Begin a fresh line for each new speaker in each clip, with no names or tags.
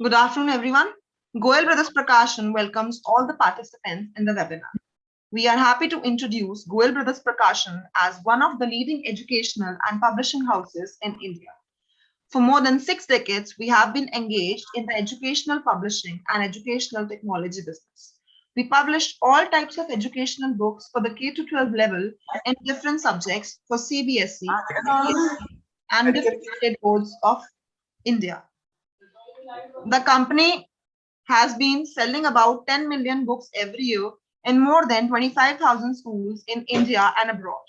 Good afternoon, everyone. Goyal Brothers Prakashan welcomes all the participants in the webinar. We are happy to introduce Goyal Brothers Prakashan as one of the leading educational and publishing houses in India. For more than 6 decades, we have been engaged in the educational publishing and educational technology business. We publish all types of educational books for the K-12 level in different subjects for CBSE, ISC, and bifurcated boards of India. The company has been selling about 10 million books every year in more than 25,000 schools in India and abroad.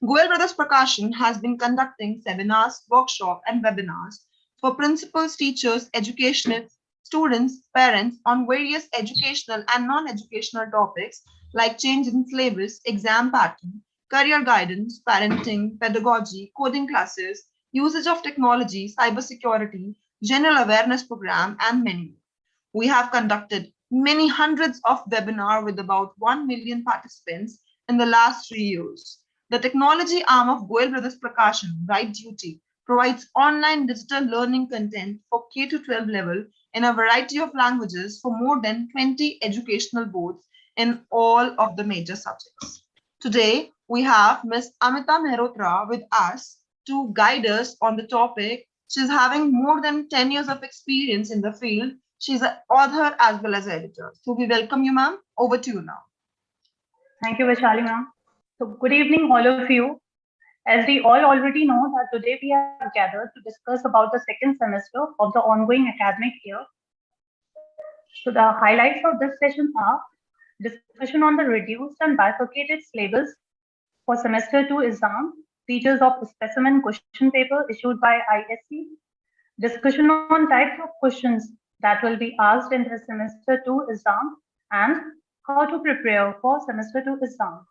Goyal Brothers Prakashan has been conducting seminars, workshops, and webinars for principals, teachers, educationists, students, parents on various educational and non-educational topics like change in syllabus, exam pattern, career guidance, parenting, pedagogy, coding classes, usage of technology, cybersecurity, general awareness program, and many more. We have conducted many hundreds of webinars with about 1 million participants in the last 3 years. The technology arm of Goyal Brothers Prakashan, Right Duty, provides online digital learning content for K-12 level in a variety of languages for more than 20 educational boards in all of the major subjects. Today, we have Ms. Amita Mehrotra with us to guide us on the topic. She's having more than 10 years of experience in the field. She's an author as well as editor. So we welcome you, ma'am. Over to you now.
Thank you, Vaishali, ma'am. So good evening, all of you. As we all already know that today we have gathered to discuss about the second semester of the ongoing academic year. So the highlights of this session are discussion on the reduced and bifurcated syllabus for semester 2 exam, features of specimen question paper issued by ISC, discussion on types of questions that will be asked in the semester 2 exam, and how to prepare for semester 2 exam.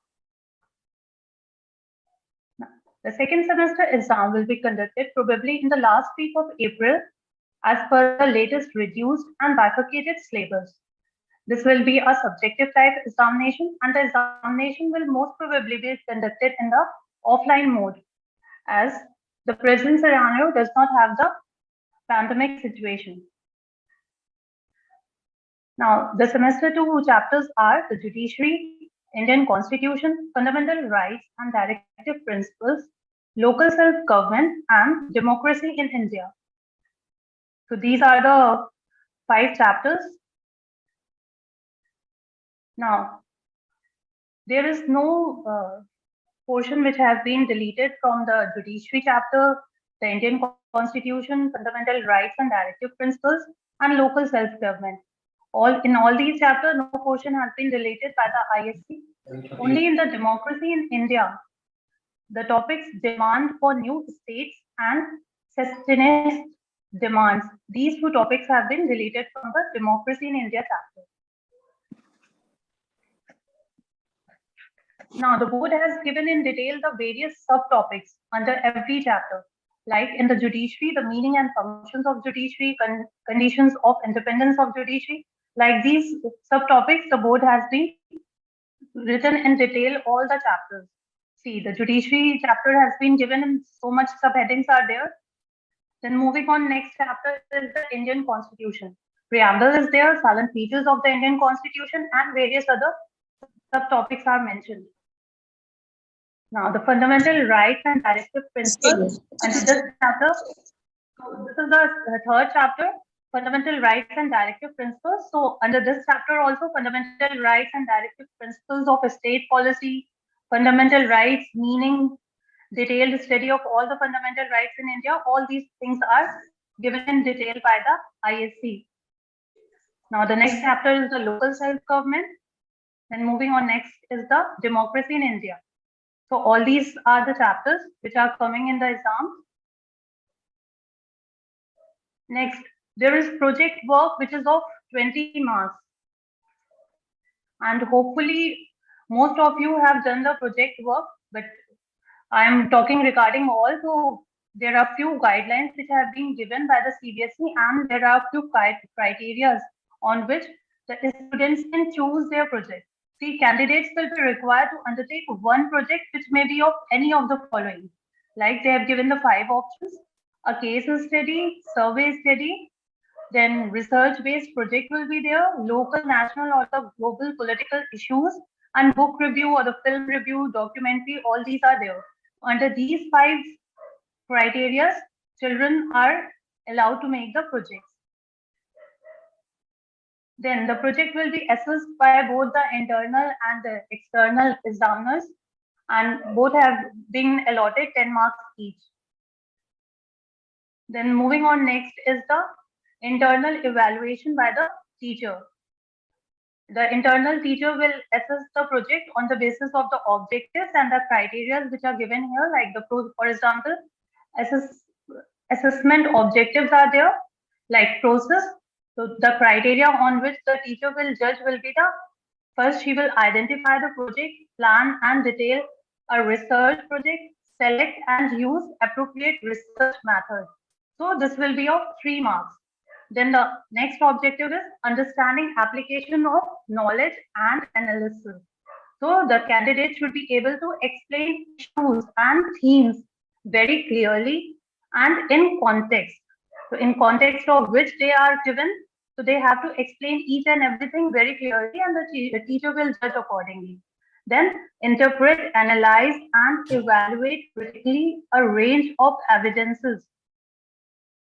The second semester exam will be conducted probably in the last week of April as per the latest reduced and bifurcated syllabus. This will be a subjective type examination, and the examination will most probably be conducted in the offline mode, as the present scenario does not have the pandemic situation. Now, the semester 2 chapters are the Judiciary, Indian Constitution, Fundamental Rights and Directive Principles, Local Self-Government, and Democracy in India. So these are the 5 chapters. Now, there is no portion which has been deleted from the Judiciary chapter, the Indian Constitution, Fundamental Rights and Directive Principles, and Local Self-Government. In all these chapters, no portion has been deleted by the ISC. Only in the Democracy in India, the topics demand for new states and sustenance demands. These 2 topics have been deleted from the Democracy in India chapter. Now, the board has given in detail the various subtopics under every chapter, like in the judiciary, the meaning and functions of judiciary, conditions of independence of judiciary. Like these subtopics, the board has been written in detail all the chapters. See, the judiciary chapter has been given in so much subheadings are there. Then moving on, next chapter is the Indian Constitution. Preamble is there, salient features of the Indian Constitution, and various other subtopics are mentioned. Now, the fundamental rights and directive principles under this chapter. So this is the third chapter, fundamental rights and directive principles. So under this chapter also, fundamental rights and directive principles of a state policy, fundamental rights, meaning, detailed study of all the fundamental rights in India. All these things are given in detail by the ISC. Now the next chapter is the local self-government. Then moving on, next is the democracy in India. So all these are the chapters which are coming in the exam. Next, there is project work which is of 20 marks. And hopefully most of you have done the project work, but I am talking regarding all. So there are few guidelines which have been given by the CBSE, and there are few criteria on which the students can choose their project. See, candidates will be required to undertake one project which may be of any of the following. Like they have given the 5 options: a case study, survey study, Then research-based project will be there, local, national, or the global political issues, and book review or the film review, documentary, all these are there. Under these 5 criteria, children are allowed to make the projects. Then the project will be assessed by both the internal and the external examiners, and both have been allotted 10 marks each. Then moving on, next is the internal evaluation by the teacher. The internal teacher will assess the project on the basis of the objectives and the criteria which are given here, like for example, assessment objectives are there, like process. So the criteria on which the teacher will judge will be the first, she will identify the project, plan and detail a research project, select and use appropriate research method. So this will be of 3 marks. Then the next objective is understanding application of knowledge and analysis. So the candidate should be able to explain issues and themes very clearly and in context. So in context of which they are given, so they have to explain each and everything very clearly, and the teacher will judge accordingly. Then interpret, analyze, and evaluate critically a range of evidences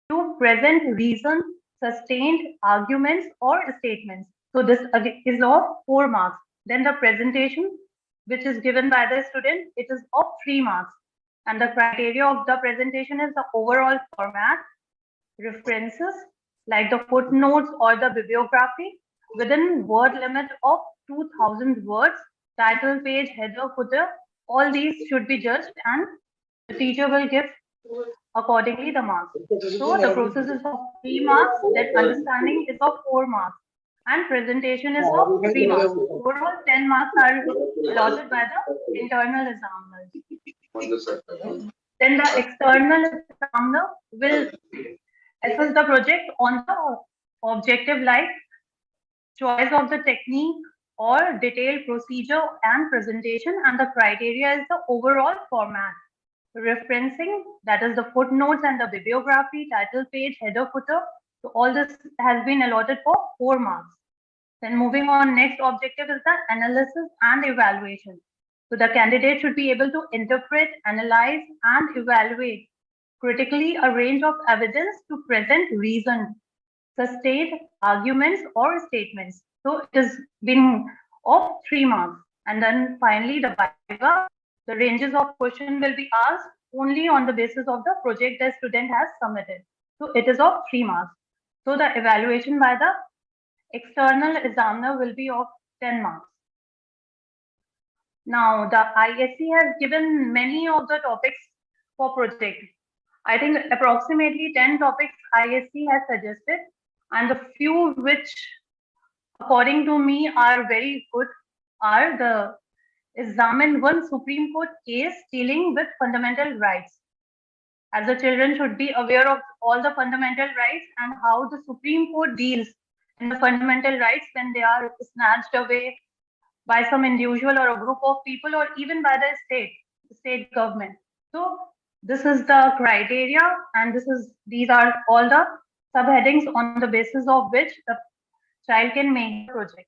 to present reason, sustained arguments, or statements. So this is of 4 marks. Then the presentation, which is given by the student, it is of 3 marks. And the criteria of the presentation is the overall format, references, like the footnotes or the bibliography, within word limit of 2000 words, title page, header, footer, all these should be judged, and the teacher will give accordingly the marks. So the process is of 3 marks, then understanding is of 4 marks, and presentation is of 3 marks. Overall 10 marks are allotted by the internal examiners. Then the external examiner will assess the project on the objective like choice of the technique or detailed procedure and presentation, and the criteria is the overall format. Referencing, that is the footnotes and the bibliography, title page, header, footer. So all this has been allotted for 4 marks. Then moving on, next objective is the analysis and evaluation. So the candidate should be able to interpret, analyze, and evaluate critically a range of evidence to present reason, sustained arguments, or statements. So it has been of 3 marks. And then finally, the viva, the ranges of question will be asked only on the basis of the project the student has submitted. So it is of 3 marks. So the evaluation by the external examiner will be of 10 marks. Now, the ISC has given many of the topics for project. I think approximately 10 topics ISC has suggested, and the few which, according to me, are very good are the examine one Supreme Court case dealing with fundamental rights. As the children should be aware of all the fundamental rights and how the Supreme Court deals in the fundamental rights when they are snatched away by some individual or a group of people, or even by the state government. So this is the criteria, and these are all the subheadings on the basis of which the child can make the project.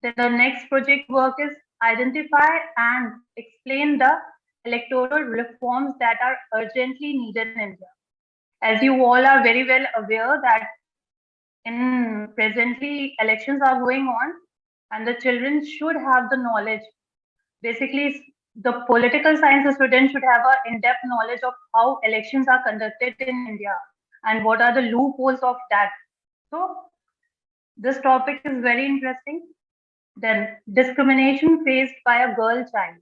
Then the next project work is identify and explain the electoral reforms that are urgently needed in India. As you all are very well aware that presently elections are going on, and the children should have the knowledge. Basically, the political science student should have an in-depth knowledge of how elections are conducted in India and what are the loopholes of that. So this topic is very interesting. Then discrimination faced by a girl child.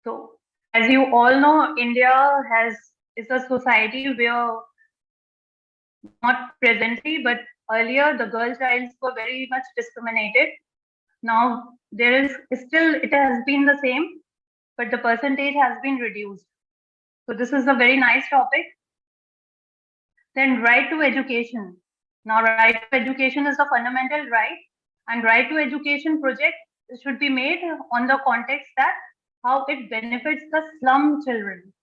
So as you all know, India is a society where, not presently, but earlier the girl childs were very much discriminated. Now there is still, it has been the same, but the percentage has been reduced. So this is a very nice topic. Then right to education. Now right to education is a fundamental right, and right to education project should be made on the context that how it benefits the slum children.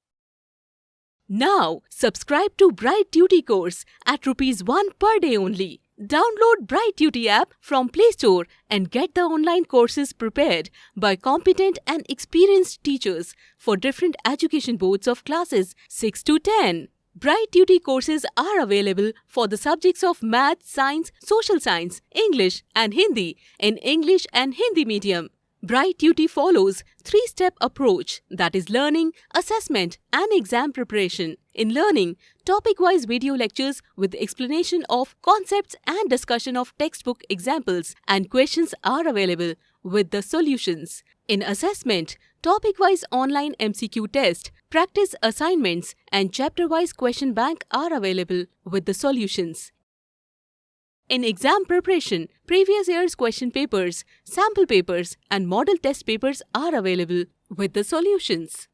Now, subscribe to Bright Duty course at ₹1 per day only. Download Bright Duty app from Play Store and get the online courses prepared by competent and experienced teachers for different education boards of classes 6 to 10. Bright Duty courses are available for the subjects of Math, Science, Social Science, English and Hindi in English and Hindi medium. Bright Duty follows three-step approach, that is learning, assessment and exam preparation. In learning, topic-wise video lectures with explanation of concepts and discussion of textbook examples and questions are available with the solutions. In assessment, topic-wise online MCQ test, practice assignments and chapter-wise question bank are available with the solutions. In exam preparation, previous year's question papers, sample papers and model test papers are available with the solutions.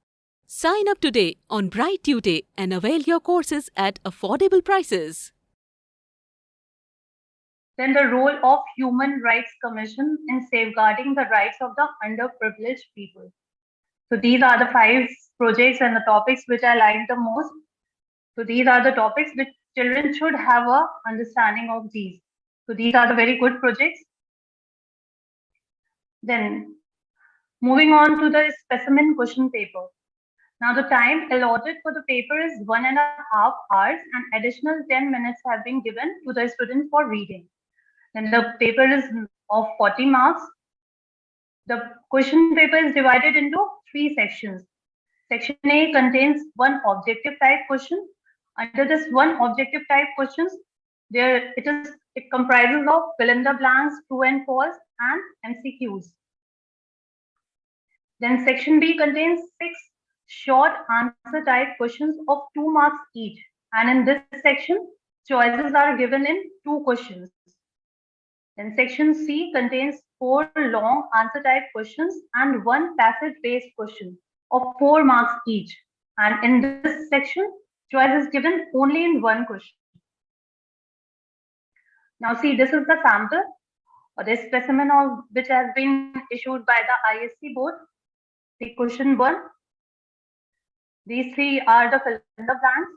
Sign up today on Bright Tuesday and avail your courses at affordable prices.
Then the role of Human Rights Commission in safeguarding the rights of the underprivileged people. So these are the 5 projects and the topics which I like the most. So these are the topics which children should have a understanding of these. So these are the very good projects. Then moving on to the specimen question paper. Now the time allotted for the paper is 1.5 hours and additional 10 minutes have been given to the student for reading. Then the paper is of 40 marks. The question paper is divided into 3 sections. Section A contains 1 objective type question. Under this 1 objective type questions, it comprises of fill in the blanks, true and false, and MCQs. Then section B contains 6 short answer type questions of 2 marks each. And in this section, choices are given in 2 questions. Then section C contains 4 long answer type questions and 1 passage based question of 4 marks each. And in this section, choice is given only in 1 question. Now see, this is the sample or the specimen of which has been issued by the ISC board. See question 1. These 3 are the fill in the blanks.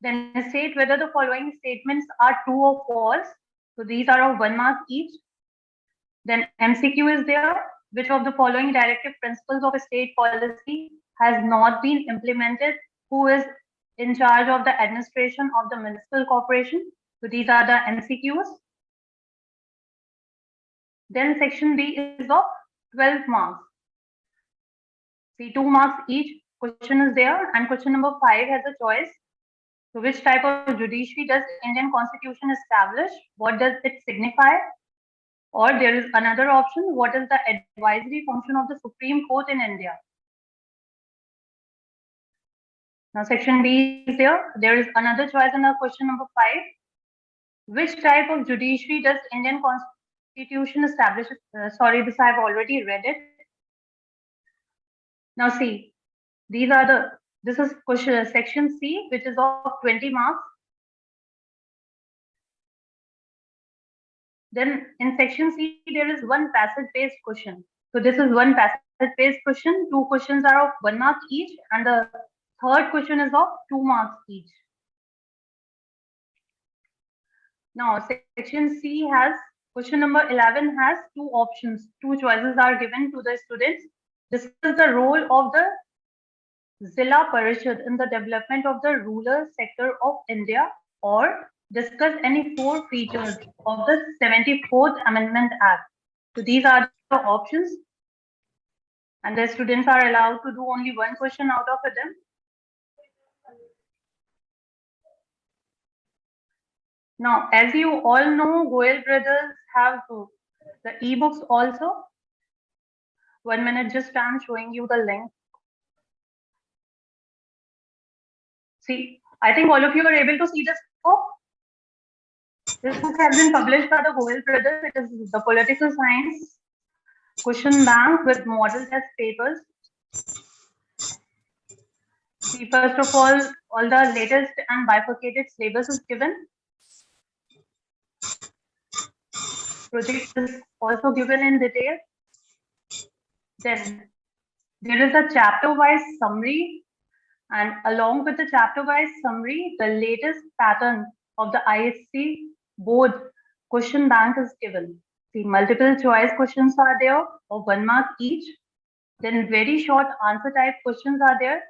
Then state whether the following statements are true or false. So these are of 1 mark each. Then MCQ is there. Which of the following directive principles of a state policy has not been implemented? Who is in charge of the administration of the municipal corporation? So these are the MCQs. Then section B is of 12 marks. See, 2 marks each question is there, and question number 5 has a choice. So which type of judiciary does Indian Constitution establish? What does it signify? Or there is another option, what is the advisory function of the Supreme Court in India? Now section B is there. There is another choice in the question number 5. Which type of judiciary does Indian Constitution establish? Sorry, this I've already read it. Now see, this is question section C, which is of 20 marks. Then in section C, there is 1 passage-based question. So this is 1 passage-based question. 2 questions are of 1 mark each, and the third question is of 2 marks each. Now section C has question number 11 has 2 options. 2 choices are given to the students. This is the role of the Zilla Parishad in the development of the rural sector of India, or discuss any 4 features of the 74th Amendment Act. So these are the options, and the students are allowed to do only 1 question out of them. Now, as you all know, Goyal brothers have the ebooks also. 1 minute, just I'm showing you the link. See, I think all of you are able to see this book. This book has been published by the Goyal brothers. It is the political science question bank with model test papers. See, first of all the latest and bifurcated syllabus is given. Project is also given in detail. Then there is a chapter-wise summary And along with the chapter-wise summary, the latest pattern of the ISC board question bank is given. The multiple choice questions are there of 1 mark each. Then very short answer type questions are there.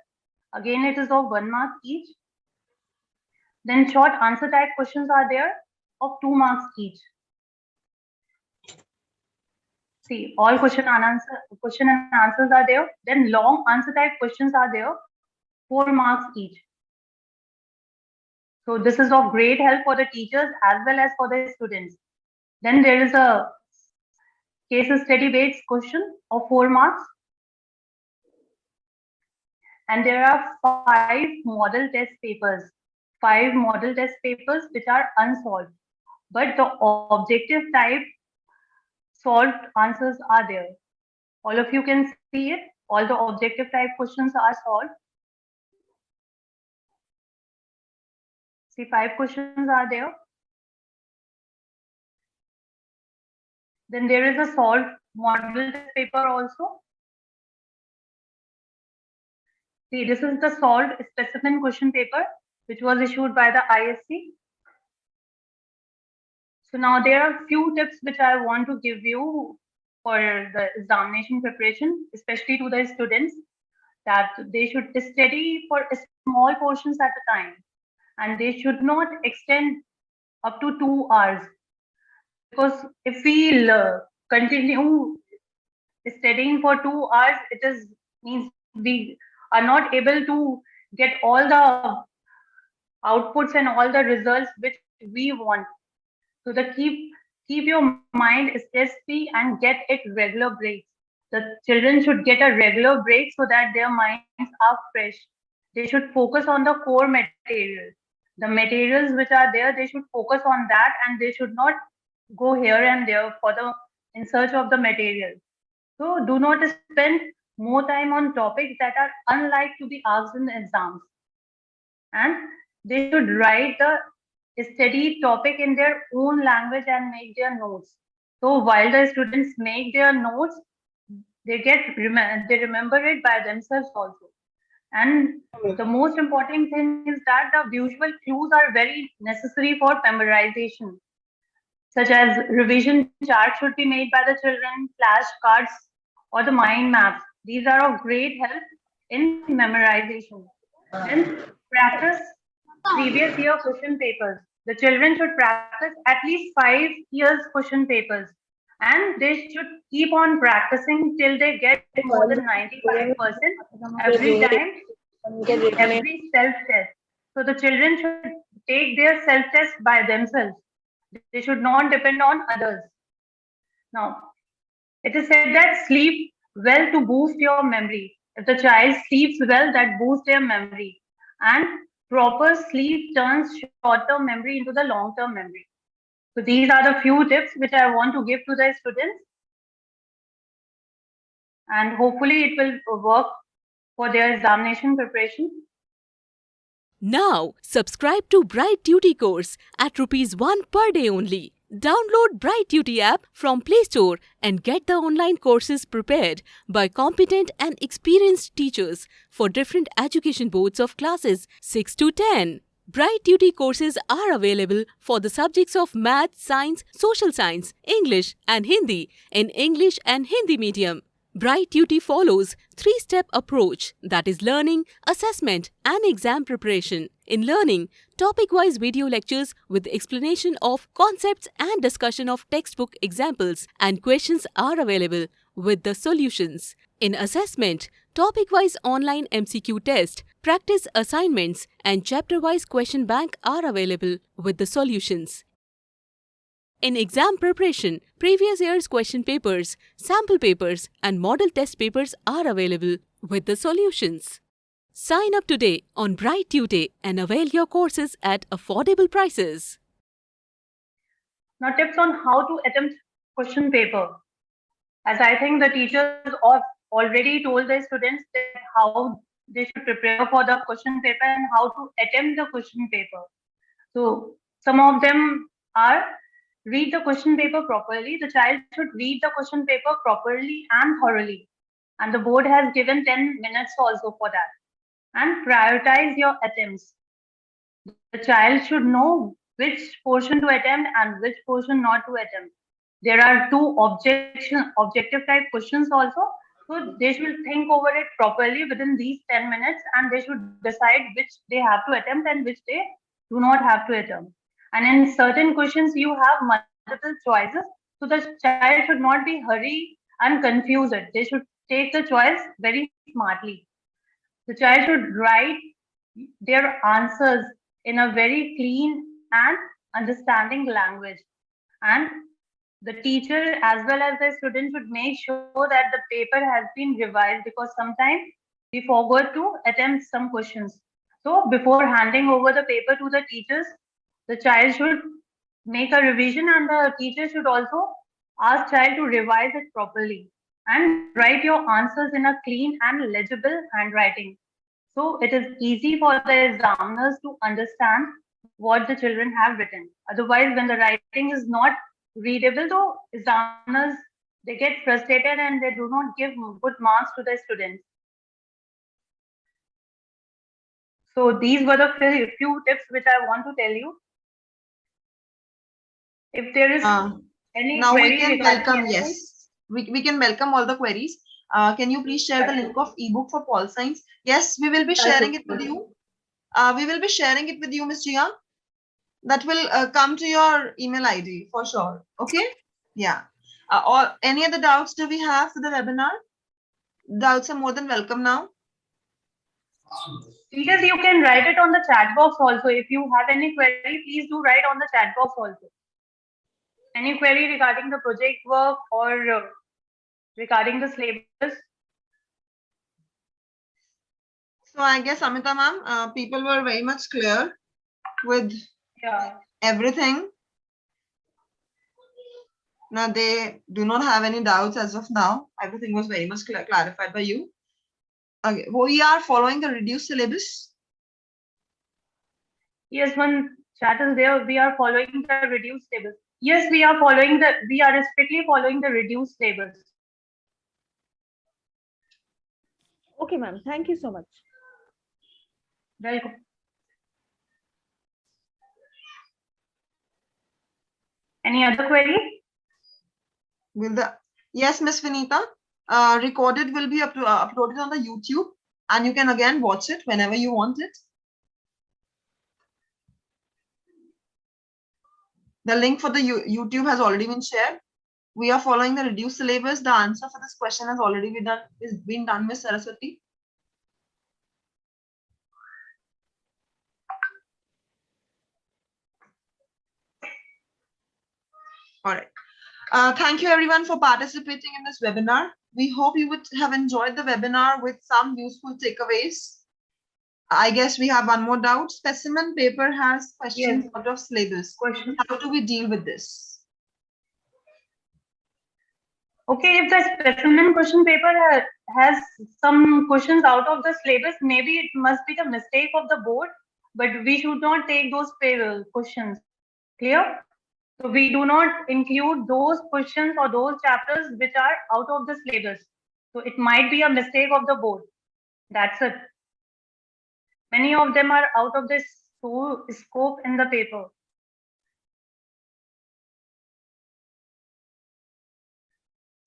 Again, it is of 1 mark each. Then short answer type questions are there of 2 marks each. See, all question and answers are there. Then long answer type questions are there, 4 marks each. So this is of great help for the teachers as well as for the students. Then there is a case study based question of 4 marks. And there are 5 model test papers. 5 model test papers which are unsolved. But the objective type solved answers are there. All of you can see it. All the objective type questions are solved. See, 5 questions are there. Then there is a solved model test paper also. See, this is the solved specimen question paper, which was issued by the ISC. So now there are few tips which I want to give you for the examination preparation, especially to the students, that they should study for small portions at a time, and they should not extend up to 2 hours. Because if we continue studying for 2 hours, it means we are not able to get all the outputs and all the results which we want. So keep your mind stress free and get it regular breaks. The children should get a regular break so that their minds are fresh. They should focus on the core material. The materials which are there, they should focus on that, and they should not go here and there in search of the material. So do not spend more time on topics that are unlike to be asked in exams. And they should write the study topic in their own language and make their notes. So while the students make their notes, they remember it by themselves also. And the most important thing is that the visual cues are very necessary for memorization, such as revision charts should be made by the children, flashcards, or the mind maps. These are of great help in memorization. Then practice previous year question papers. The children should practice at least 5 years question papers, and they should keep on practicing till they get more than 95% every time, every self-test. So the children should take their self-test by themselves. They should not depend on others. Now, it is said that sleep well to boost your memory. If the child sleeps well, that boosts their memory. And proper sleep turns short-term memory into the long-term memory. So these are the few tips which I want to give to the students. And hopefully it will work for their examination preparation.
Now, subscribe to Bright Duty course at ₹1 per day only. Download Bright Duty app from Play Store and get the online courses prepared by competent and experienced teachers for different education boards of classes 6 to 10. Bright Duty courses are available for the subjects of Math, Science, Social Science, English and Hindi in English and Hindi medium. Bright Duty follows 3-step approach, that is learning, assessment and exam preparation. In learning, topic-wise video lectures with explanation of concepts and discussion of textbook examples and questions are available with the solutions. In assessment, topic-wise online MCQ test, practice assignments and chapter-wise question bank are available with the solutions. In exam preparation, previous year's question papers, sample papers and model test papers are available with the solutions. Sign up today on Bright Duty and avail your courses at affordable prices.
Now tips on how to attempt question paper. As I think the teachers already told the students that how they should prepare for the question paper and how to attempt the question paper. So some of them are read the question paper properly. The child should read the question paper properly and thoroughly. And the board has given 10 minutes also for that. and prioritize your attempts. The child should know which portion to attempt and which portion not to attempt. There are two objective type questions also. So they should think over it properly within these 10 minutes and they should decide which they have to attempt and which they do not have to attempt. And in certain questions, you have multiple choices. So the child should not be hurry and confuse it. They should take the choice very smartly. The child should write their answers in a very clean and understanding language. And the teacher as well as the student should make sure that the paper has been revised because sometimes we forgot to attempt some questions. So before handing over the paper to the teachers, the child should make a revision and the teacher should also ask child to revise it properly and write your answers in a clean and legible handwriting. So it is easy for the examiners to understand what the children have written. Otherwise, when the writing is not readable, though examiners they get frustrated and they do not give good marks to the students. So these were the few tips which I want to tell you. If there is any
now
query
we can
regarding
welcome,
anything,
yes, we can welcome all the queries. Can you please share the link of ebook for Pol Science? Yes, we will be sharing it with you. We will be sharing it with you, Ms. Jia. That will come to your email ID for sure. Okay? Yeah. Or any other doubts do we have for the webinar? Doubts are more than welcome now.
teachers, you can write it on the chat box also. If you have any query, please do write on the chat box also. Any query regarding the project work or regarding the syllabus?
So I guess, Amita ma'am, people were very much clear with everything. Now they do not have any doubts as of now. Everything was very much clarified by you. Okay, we are following the reduced syllabus.
Yes, one chat is there. We are following the reduced syllabus. Yes, we are strictly following the reduced syllabus.
Okay, ma'am. Thank you so much.
Welcome. Any other query?
Yes, Miss Vinita. Recorded will be uploaded on the YouTube, and you can again watch it whenever you want it. The link for the YouTube has already been shared. We are following the reduced syllabus. The answer for this question has already been done, Miss Saraswati. All right. Thank you everyone for participating in this webinar. We hope you would have enjoyed the webinar with some useful takeaways. I guess we have one more doubt. Specimen paper has questions out of syllabus. How do we deal with this?
Okay, if the specimen question paper has some questions out of the syllabus, maybe it must be the mistake of the board, but we should not take those questions. Clear? So we do not include those questions or those chapters which are out of the syllabus. So it might be a mistake of the board. That's it. Many of them are out of the scope in the paper.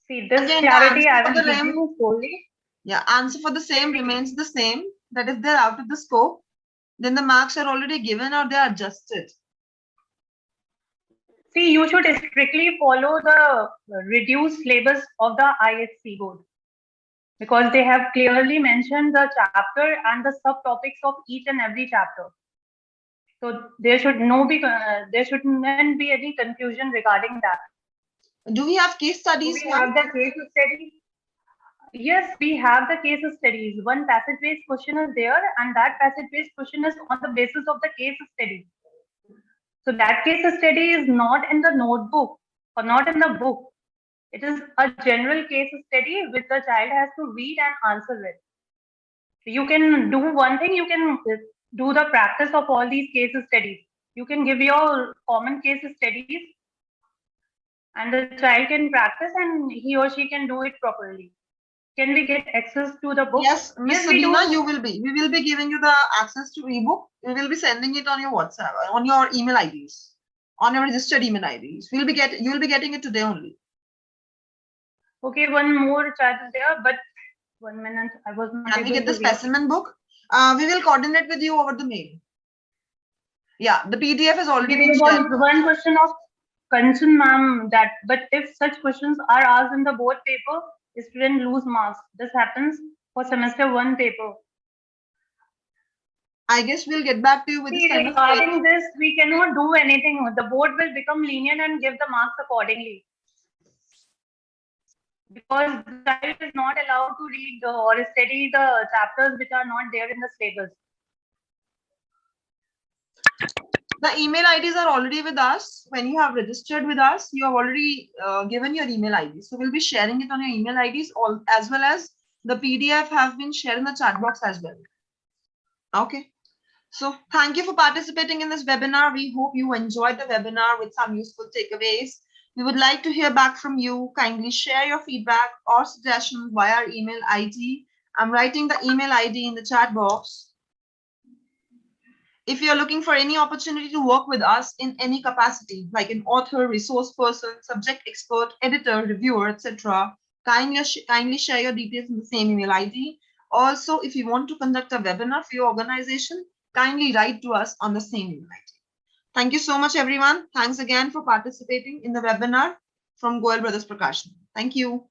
See, this
Again,
clarity I will give you solely.
Yeah, answer for the same remains the same. That if they're out of the scope, then the marks are already given or they are adjusted.
See, you should strictly follow the reduced syllabus of the ISC board because they have clearly mentioned the chapter and the subtopics of each and every chapter. So there shouldn't be any confusion regarding that.
Do we have case studies?
Do we have the case studies? Yes, we have the case studies. One passage-based question is there, and that passage-based question is on the basis of the case study. So that case study is not in the notebook or not in the book. It is a general case study which the child has to read and answer it. You can do one thing, you can do the practice of all these case studies. You can give your common case studies and the child can practice and he or she can do it properly. Can we get access to the book?
Yes, Miss
Yes, we do.
Sabina, you will be. We will be giving you the access to ebook. We will be sending it on your WhatsApp, on your email IDs, on your registered email IDs. You will be getting it today only.
Okay, one more chat is there, but 1 minute, I was not
Can we
able
get the
to read.
specimen book? We will coordinate with you over the mail. Yeah, the PDF has already
Okay,
been
there
shared.
was one question of concern, ma'am, that but if such questions are asked in the board paper, student lose marks. This happens for semester 1 paper.
I guess we'll get back to you with this
See,
kind of
regarding this, we cannot do anything. The board will become lenient and give the marks accordingly. Because the child is not allowed to read or study the chapters which are not there in the syllabus.
The email IDs are already with us. When you have registered with us, you have already given your email ID. So we'll be sharing it on your email IDs, all as well as the PDF have been shared in the chat box as well. Okay. So thank you for participating in this webinar. We hope you enjoyed the webinar with some useful takeaways. We would like to hear back from you. Kindly share your feedback or suggestions via our email ID. I'm writing the email ID in the chat box. If you're looking for any opportunity to work with us in any capacity, like an author, resource person, subject expert, editor, reviewer, etc., kindly share your details in the same email ID. Also, if you want to conduct a webinar for your organization, kindly write to us on the same email ID. Thank you so much, everyone. Thanks again for participating in the webinar from Goyal Brothers Prakashan. Thank you.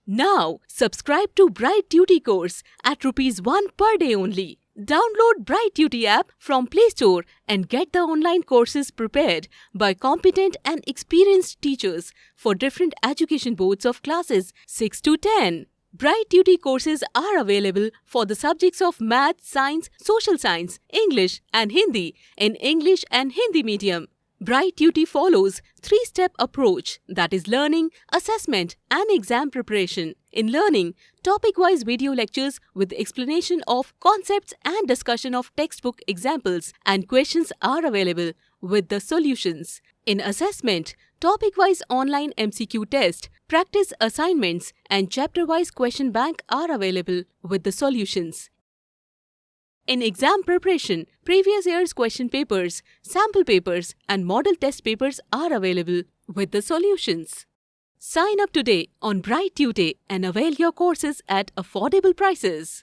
Now, subscribe to Bright Duty course at ₹1 per day only. Download Bright Duty app from Play Store and get the online courses prepared by competent and experienced teachers for different education boards of classes 6 to 10. Bright Duty courses are available for the subjects of Math, Science, Social Science, English and Hindi in English and Hindi medium. Bright Duty follows 3-step approach, that is learning, assessment and exam preparation. In learning, topic-wise video lectures with explanation of concepts and discussion of textbook examples and questions are available with the solutions. In assessment, topic-wise online MCQ test, practice assignments and chapter-wise question bank are available with the solutions. In exam preparation, previous year's question papers, sample papers and model test papers are available with the solutions. Sign up today on Bright Tuesday and avail your courses at affordable prices.